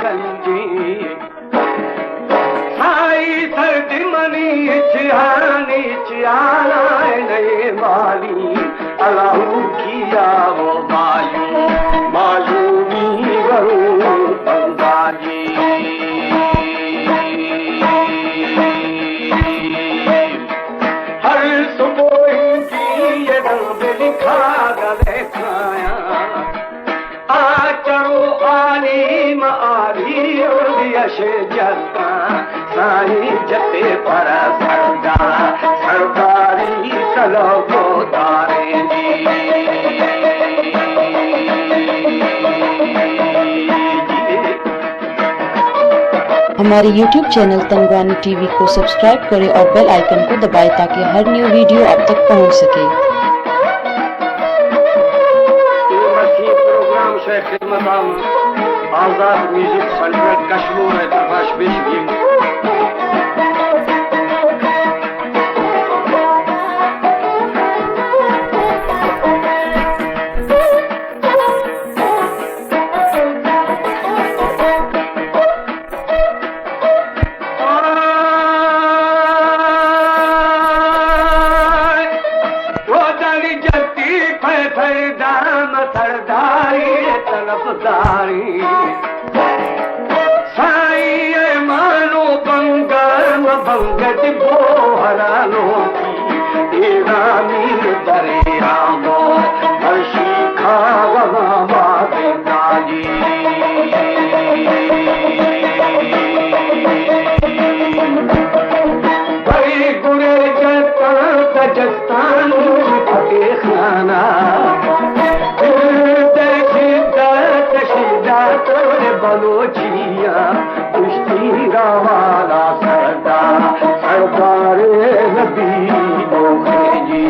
गंजी साई सर्दी मनी चिहानी चियाना नए माली अलाहू किया वो मायूमी वरू बंगाजी हर सुबह की ये रंग लिखा गले खाया आ चढ़ो आली मारी यश जता साई जते पर सरकारी चलो को तारे हमारे YouTube चैनल तंगवानी टीवी को सब्सक्राइब करें और बेल आइकन को दबाएं ताकि हर न्यू वीडियो आप तक पहुंच सके। प्रोग्राम से खिदमत आजाद म्यूजिक सेंटर कश्मीर प्रकाश बेशबीम साई मानो बंगम बंगट बोहरा लोटी तेरा मीर दरिया मो हर्षी खावा बाबे दाजी भाई गुरे जस्तान फटे खाना बलोचिया कुश्ती वाला सरकार नबी जी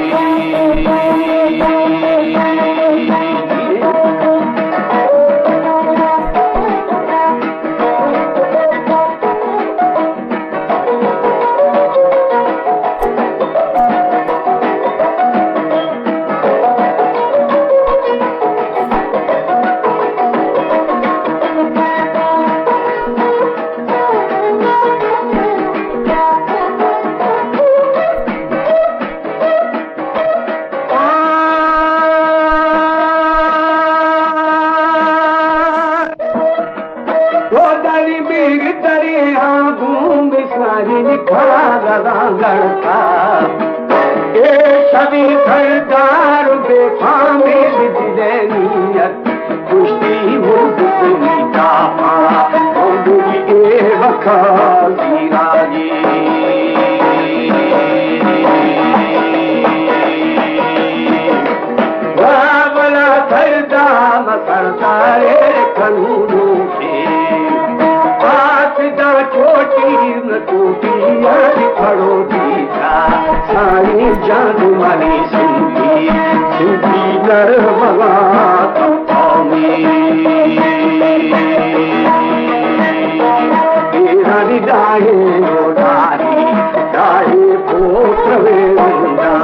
लड़का ये सभी सरदार बेफामे नीयत कुश्ती मुर्गी का ए वखा राजी वाला सरदार सरदारे कानूनों के छोटी न टूटी खड़ो दीजा साई जादू वाली सिंधी नरमला तेरा डाहे डाहे पोत्र वेंदा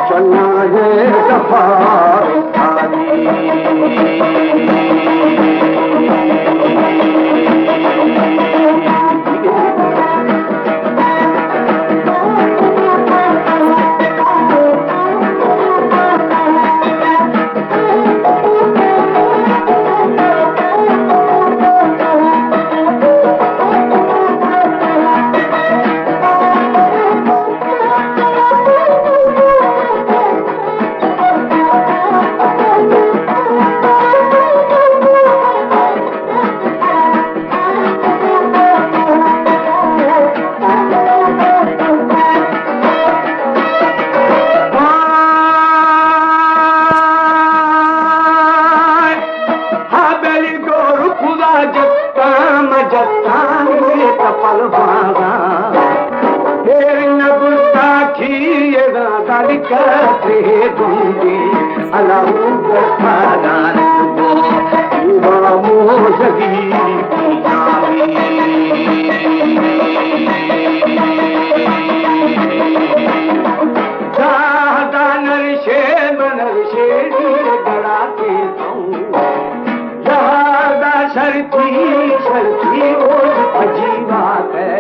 चन्ना है कत्तानी तपल बागा तेरी नबुस्ता की ये दादा करते दूंगी अलाहू करतादार को युवा मोजगी शर्ती शर्ती और अजीबा है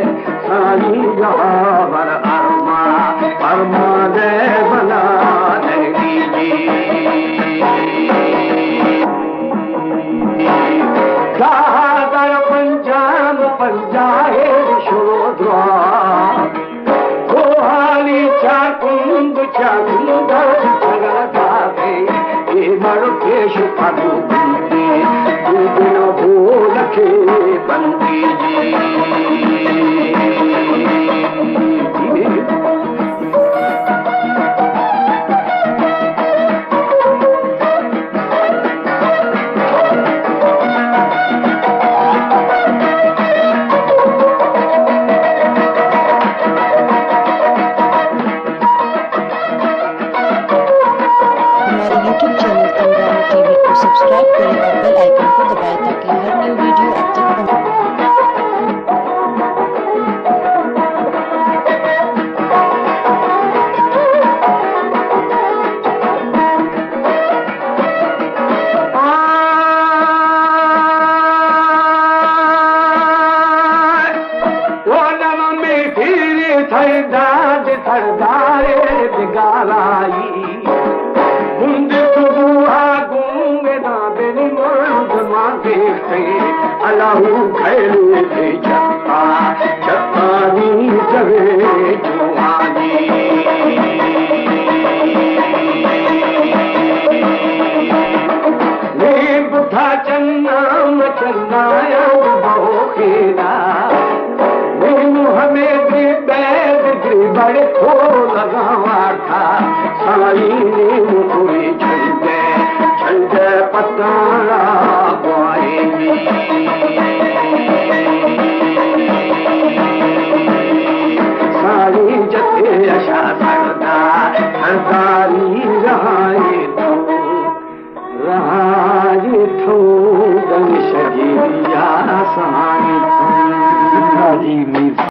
सानी जहावर अरमा अरमा दे बना देगी गादर पंजाब पंजाए शोद्रा गोहाली चाकुंद चाकुंद जगता है ये मर पेश पड़ू दिन भूल के बंदी जी हमारे YouTube चैनल पंजाबी टीवी को सब्सक्राइब करें और बेल आइकन को दबाएं ताकि हर न्यू वीडियो आप तक पहुंचे। थरदारे बिगाराई मुंडे सुबुहा गूंगे ना बेनी मर्द मां देखते अलाहू खैरू भेजा